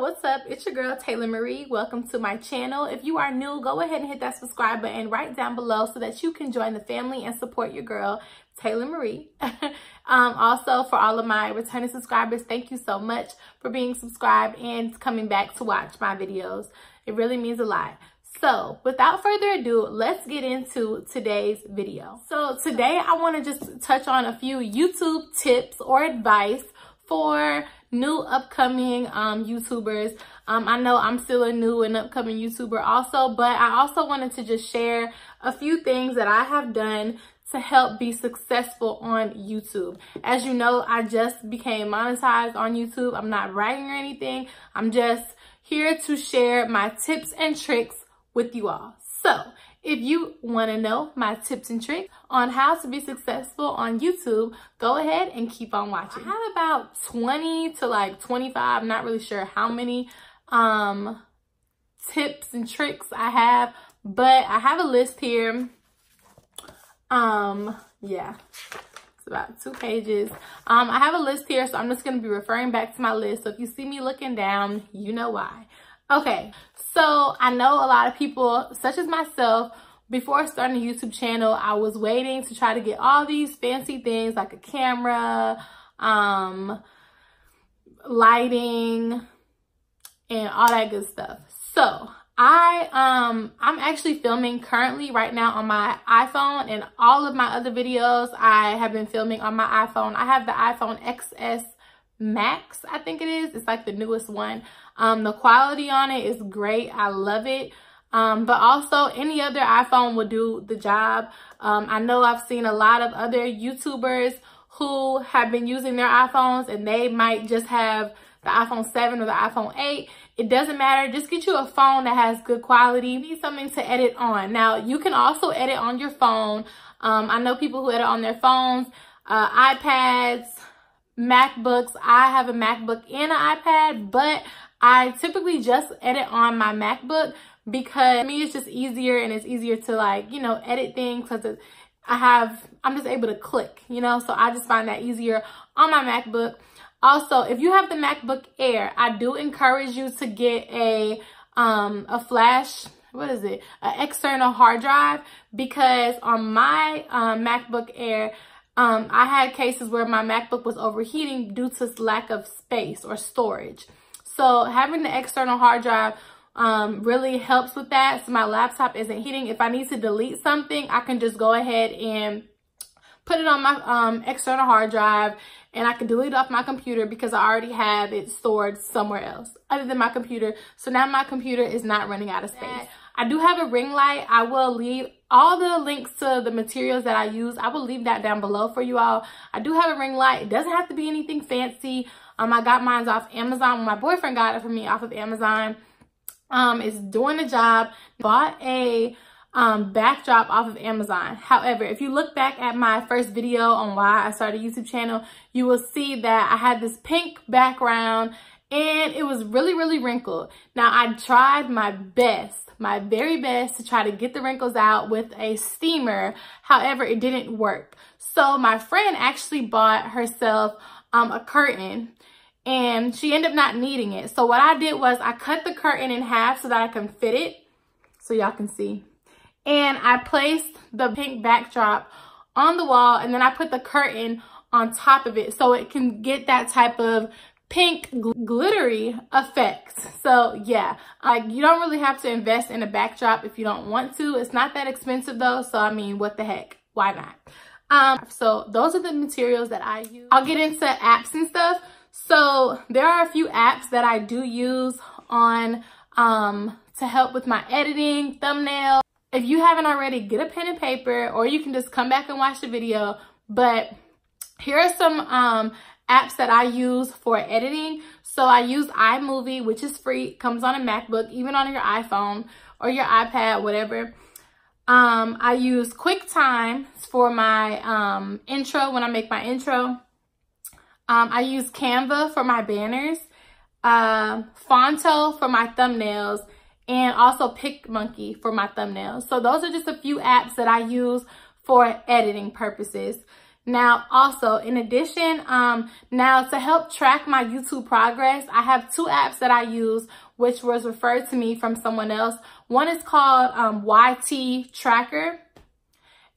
What's up? It's your girl Taylor Marie. Welcome to my channel. If you are new, go ahead and hit that subscribe button right down below so that you can join the family and support your girl Taylor Marie. Also, for all of my returning subscribers, thank you so much for being subscribed and coming back to watch my videos. It really means a lot. So without further ado, let's get into today's video. So today I want to just touch on a few YouTube tips or advice for new upcoming YouTubers. I know I'm still a new and upcoming YouTuber also, but I also wanted to just share a few things that I have done to help be successful on YouTube. As you know, I just became monetized on YouTube. I'm not bragging or anything. I'm just here to share my tips and tricks with you all. So if you want to know my tips and tricks on how to be successful on YouTube, go ahead and keep on watching. I have about 20 to like 25, not really sure how many tips and tricks I have, but I have a list here. Yeah, it's about 2 pages. I have a list here, so I'm just going to be referring back to my list. So if you see me looking down, you know why. Okay, so I know a lot of people, such as myself, before starting a YouTube channel, I was waiting to try to get all these fancy things like a camera, lighting, and all that good stuff. So I'm actually filming currently right now on my iPhone, and all of my other videos I have been filming on my iPhone. I have the iPhone XS Max, I think it is. It's like the newest one. The quality on it is great. I love it. But also any other iPhone will do the job. I know I've seen a lot of other YouTubers who have been using their iPhones and they might just have the iPhone 7 or the iPhone 8. It doesn't matter. Just get you a phone that has good quality. You need something to edit on. Now, you can also edit on your phone. I know people who edit on their phones, iPads, MacBooks. I have a MacBook and an iPad, but I typically just edit on my MacBook because to me it's just easier, and it's easier to, like, you know, edit things because I'm just able to click, you know, so I just find that easier on my MacBook. Also, if you have the MacBook Air, I do encourage you to get a flash, an external hard drive, because on my MacBook Air, I had cases where my MacBook was overheating due to lack of space or storage. So having the external hard drive really helps with that, so my laptop isn't heating. If I need to delete something, I can just go ahead and put it on my external hard drive, and I can delete it off my computer because I already have it stored somewhere else other than my computer. So now my computer is not running out of space. I do have a ring light. I will leave all the links to the materials that I use. I will leave that down below for you all. I do have a ring light. It doesn't have to be anything fancy. I got mine off Amazon. My boyfriend got it for me off of Amazon. It's doing the job. Bought a backdrop off of Amazon. However, if you look back at my first video on why I started a YouTube channel, you will see that I had this pink background and it was really, really wrinkled. Now, I tried my very best to try to get the wrinkles out with a steamer. However, it didn't work. So my friend actually bought herself a curtain, and she ended up not needing it. So what I did was I cut the curtain in half so that I can fit it, so y'all can see. And I placed the pink backdrop on the wall, and then I put the curtain on top of it so it can get that type of pink glittery effect. So yeah, you don't really have to invest in a backdrop if you don't want to. It's not that expensive though, so I mean, what the heck, why not? So those are the materials that I use. I'll get into apps and stuff. So there are a few apps that I do use on to help with my editing, thumbnail. If you haven't already, get a pen and paper, or you can just come back and watch the video. But here are some apps that I use for editing. So I use iMovie, which is free. It comes on a MacBook, even on your iPhone or your iPad, whatever. I use QuickTime for my intro, when I make my intro. I use Canva for my banners, Fonto for my thumbnails, and also PicMonkey for my thumbnails. So those are just a few apps that I use for editing purposes. Now, also, in addition, now to help track my YouTube progress, I have 2 apps that I use, which was referred to me from someone else. One is called YT Tracker.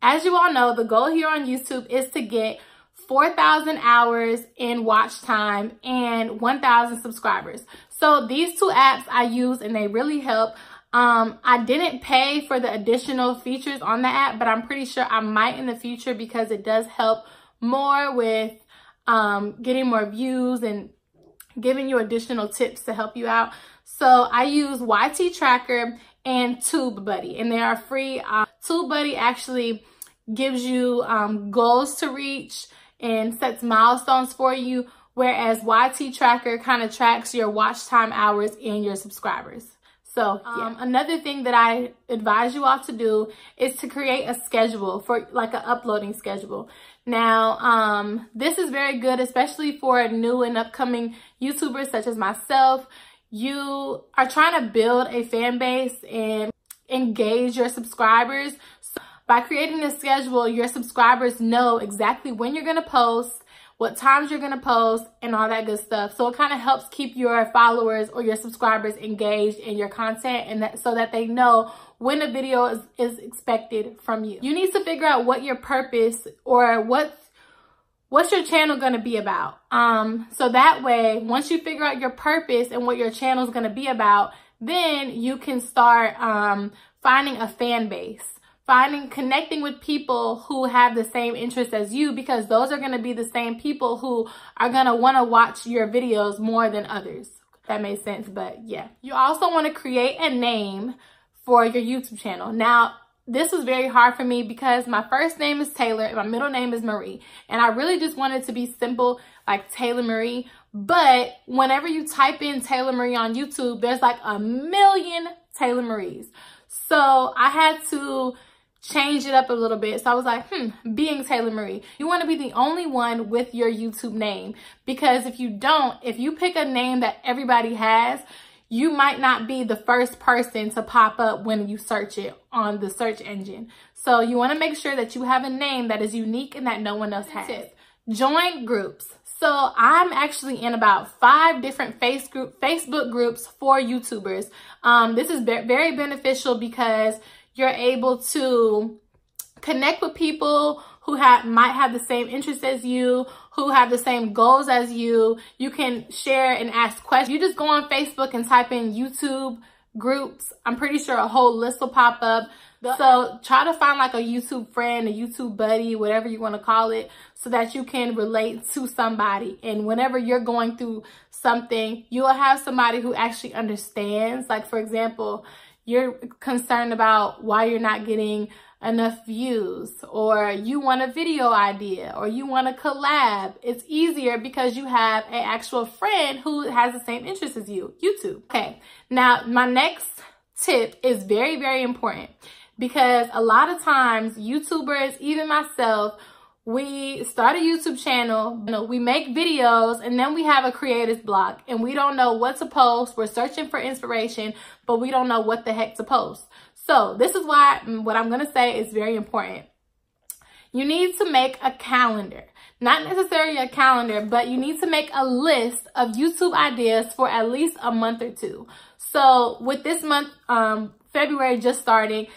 As you all know, the goal here on YouTube is to get 4,000 hours in watch time and 1,000 subscribers. So these 2 apps I use and they really help. I didn't pay for the additional features on the app, but I'm pretty sure I might in the future because it does help more with getting more views and giving you additional tips to help you out. So I use YT Tracker and TubeBuddy, and they are free. TubeBuddy actually gives you goals to reach and sets milestones for you, whereas YT Tracker kind of tracks your watch time hours and your subscribers. So yeah. Another thing that I advise you all to do is to create a schedule for like an uploading schedule. Now, this is very good, especially for new and upcoming YouTubers such as myself. You are trying to build a fan base and engage your subscribers. So by creating a schedule, your subscribers know exactly when you're going to post, what times you're going to post, and all that good stuff. So it kind of helps keep your followers or your subscribers engaged in your content, and so that they know when a video is expected from you. You need to figure out what your purpose or what's your channel going to be about. So that way, once you figure out your purpose and what your channel is going to be about, then you can start finding a fan base. Connecting with people who have the same interests as you, because those are going to be the same people who are going to want to watch your videos more than others. That makes sense, but yeah. You also want to create a name for your YouTube channel. Now, this was very hard for me because my first name is Taylor and my middle name is Marie. And I really just wanted to be simple, like Taylor Marie. But whenever you type in Taylor Marie on YouTube, there's like a million Taylor Maries. So I had to change it up a little bit. So I was like, being Taylor Marie. You want to be the only one with your YouTube name, because if you pick a name that everybody has, you might not be the first person to pop up when you search it on the search engine. So you want to make sure that you have a name that is unique and that no one else has. Join groups. So I'm actually in about 5 different Facebook groups for YouTubers. This is very beneficial because you're able to connect with people who might have the same interests as you, who have the same goals as you. You can share and ask questions. You just go on Facebook and type in YouTube groups. I'm pretty sure a whole list will pop up. So try to find like a YouTube friend, a YouTube buddy, whatever you want to call it, so that you can relate to somebody. And whenever you're going through something, you will have somebody who actually understands. Like, for example, you're concerned about why you're not getting enough views, or you want a video idea, or you want to collab. It's easier because you have an actual friend who has the same interests as you, YouTube. Okay, now my next tip is very, very important, because a lot of times YouTubers, even myself, we start a YouTube channel, we make videos, and then we have a creator's block and we don't know what to post. We're searching for inspiration, but we don't know what the heck to post. So this is why what I'm going to say is very important. You need to make a calendar. Not necessarily a calendar, but you need to make a list of YouTube ideas for at least a month or 2. So with this month, February just starting,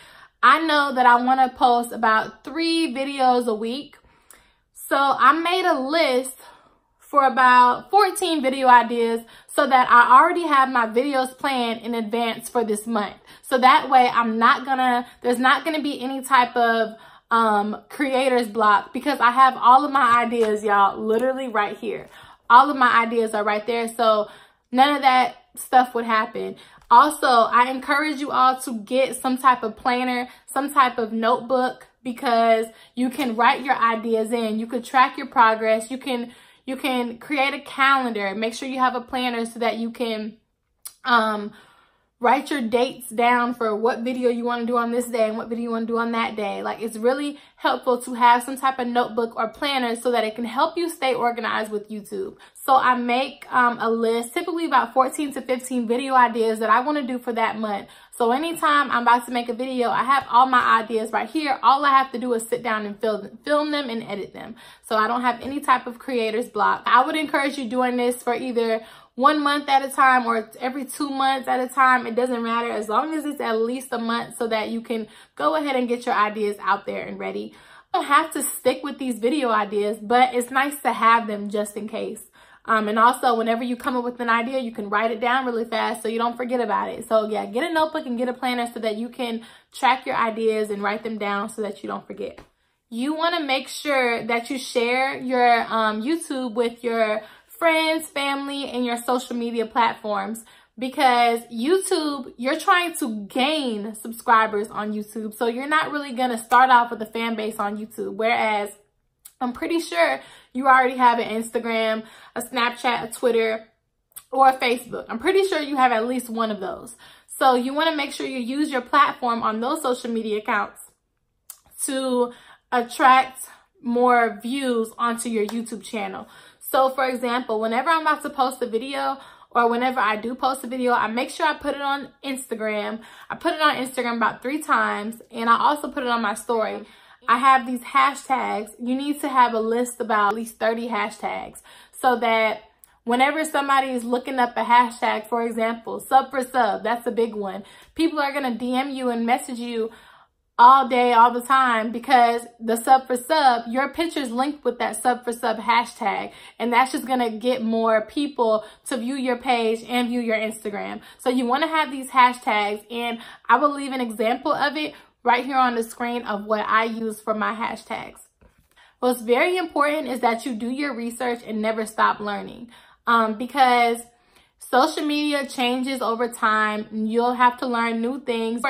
I know that I want to post about 3 videos a week. So I made a list for about 14 video ideas so that I already have my videos planned in advance for this month. So that way there's not gonna be any type of creator's block, because I have all of my ideas, y'all, literally right here. All of my ideas are right there. So none of that stuff would happen. Also, I encourage you all to get some type of planner, some type of notebook, because you can write your ideas in. You could track your progress. You can create a calendar. Make sure you have a planner so that you can write your dates down for what video you want to do on this day and what video you want to do on that day. Like, it's really helpful to have some type of notebook or planner so that it can help you stay organized with YouTube. So I make a list, typically about 14 to 15 video ideas that I want to do for that month. So anytime I'm about to make a video, I have all my ideas right here. All I have to do is sit down and film them and edit them. So I don't have any type of creator's block. I would encourage you doing this for either 1 month at a time or every 2 months at a time. It doesn't matter, as long as it's at least a month, so that you can go ahead and get your ideas out there and ready. You don't have to stick with these video ideas, but it's nice to have them just in case. And also, whenever you come up with an idea, you can write it down really fast so you don't forget about it. So yeah, get a notebook and get a planner so that you can track your ideas and write them down so that you don't forget. You want to make sure that you share your YouTube with your friends, family, and your social media platforms, because YouTube, you're trying to gain subscribers on YouTube. So you're not really going to start off with a fan base on YouTube, whereas I'm pretty sure you already have an Instagram, a Snapchat, a Twitter, or a Facebook. I'm pretty sure you have at least one of those. So you want to make sure you use your platform on those social media accounts to attract more views onto your YouTube channel. So for example, whenever I'm about to post a video, or whenever I do post a video, I make sure I put it on Instagram. I put it on Instagram about 3 times, and I also put it on my story. I have these hashtags. You need to have a list about at least 30 hashtags so that whenever somebody is looking up a hashtag, for example, sub for sub, that's a big one. People are going to DM you and message you all day, all the time, because the sub for sub, your picture's linked with that sub for sub hashtag. And that's just going to get more people to view your page and view your Instagram. So you want to have these hashtags, and I will leave an example of it right here on the screen of what I use for my hashtags. What's very important is that you do your research and never stop learning, because social media changes over time. You'll have to learn new things.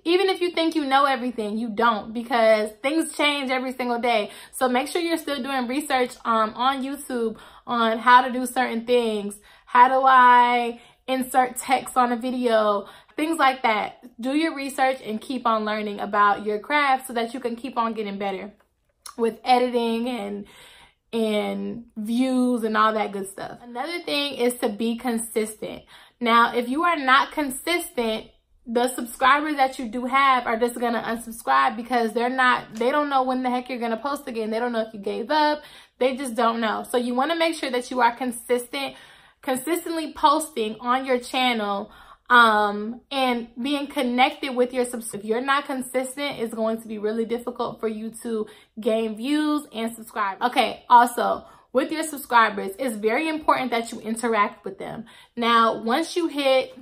Even if you think you know everything, you don't, because things change every single day. So make sure you're still doing research on YouTube on how to do certain things. How do I insert text on a video? Things like that. Do your research and keep on learning about your craft so that you can keep on getting better with editing and views and all that good stuff. Another thing is to be consistent. Now, if you are not consistent, the subscribers that you do have are just going to unsubscribe, because they don't know when the heck you're going to post again. They don't know if you gave up. They just don't know. So you want to make sure that you are consistently posting on your channel, and being connected with your subscribers. If you're not consistent, it's going to be really difficult for you to gain views and subscribers. Okay, also, with your subscribers, it's very important that you interact with them. Now, once you hit,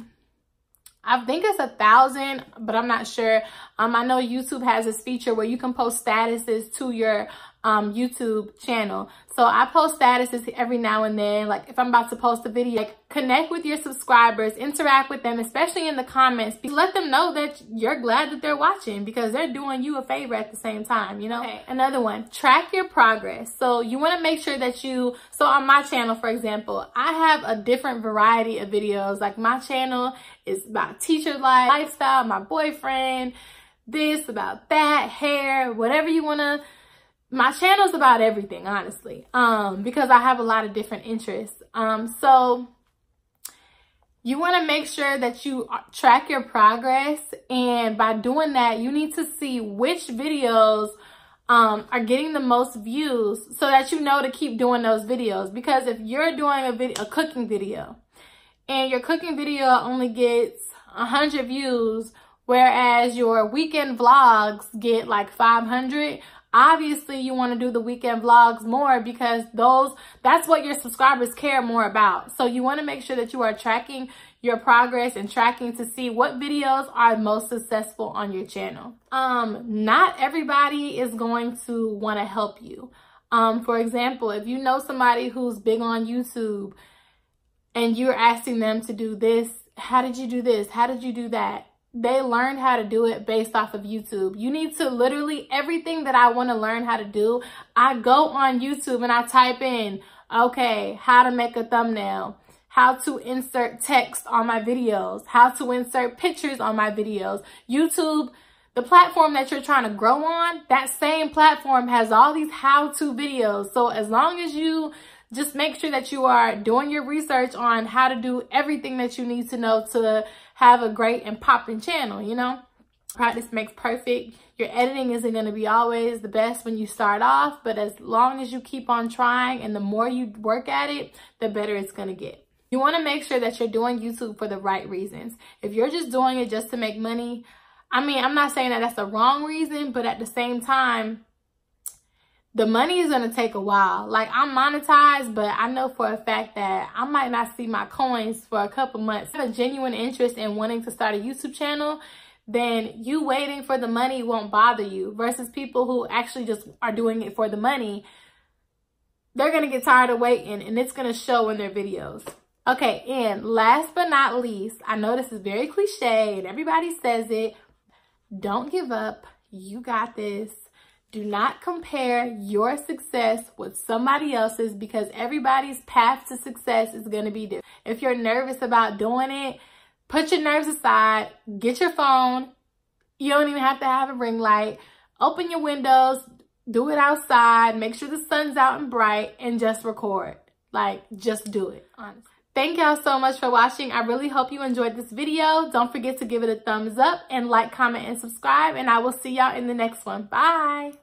I think it's 1,000, but I'm not sure. I know YouTube has this feature where you can post statuses to your YouTube channel. So I post statuses every now and then. Like if I'm about to post a video, like, connect with your subscribers, interact with them, especially in the comments. Let them know that you're glad that they're watching, because they're doing you a favor at the same time, you know? Okay. Another one, track your progress. So you want to make sure that so on my channel, for example, I have a different variety of videos. Like my channel is about teacher life, lifestyle, my boyfriend, this, about that, hair, whatever you want to. My channel's about everything, honestly, because I have a lot of different interests. So you want to make sure that you track your progress. And by doing that, you need to see which videos are getting the most views so that you know to keep doing those videos. Because if you're doing a cooking video and your cooking video only gets 100 views, whereas your weekend vlogs get like 500, obviously you want to do the weekend vlogs more, because that's what your subscribers care more about. So you want to make sure that you are tracking your progress and tracking to see what videos are most successful on your channel. Not everybody is going to want to help you. For example, if you know somebody who's big on YouTube and you're asking them to do this, how did you do this? How did you do that? They learned how to do it based off of YouTube. You need to literally, everything that I want to learn how to do, I go on YouTube and I type in, okay, how to make a thumbnail, how to insert text on my videos, how to insert pictures on my videos. YouTube, the platform that you're trying to grow on, that same platform has all these how-to videos. So as long as you just make sure that you are doing your research on how to do everything that you need to know to have a great and popping channel, you know? Practice makes perfect. Your editing isn't going to be always the best when you start off, but as long as you keep on trying and the more you work at it, the better it's going to get. You want to make sure that you're doing YouTube for the right reasons. If you're just doing it just to make money, I mean, I'm not saying that that's the wrong reason, but at the same time, the money is going to take a while. Like, I'm monetized, but I know for a fact that I might not see my coins for a couple months. If you have a genuine interest in wanting to start a YouTube channel, then you waiting for the money won't bother you, versus people who actually just are doing it for the money. They're going to get tired of waiting, and it's going to show in their videos. Okay, and last but not least, I know this is very cliche and everybody says it. Don't give up. You got this. Do not compare your success with somebody else's, because everybody's path to success is going to be different. If you're nervous about doing it, put your nerves aside. Get your phone. You don't even have to have a ring light. Open your windows. Do it outside. Make sure the sun's out and bright, and just record. Like, just do it, honestly. Thank y'all so much for watching. I really hope you enjoyed this video. Don't forget to give it a thumbs up and like, comment, and subscribe. And I will see y'all in the next one. Bye.